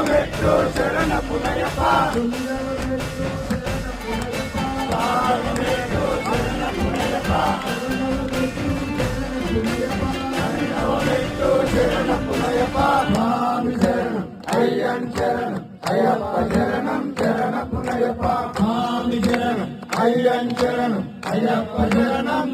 మెట్టు శరణ పునయప శరణ పునయప మామి శరణం అయ్యం శరణం అయ్యప్ప శరణం శరణ పునయప మామి శరణం అయ్యం శరణం అయ్యప్ప శరణం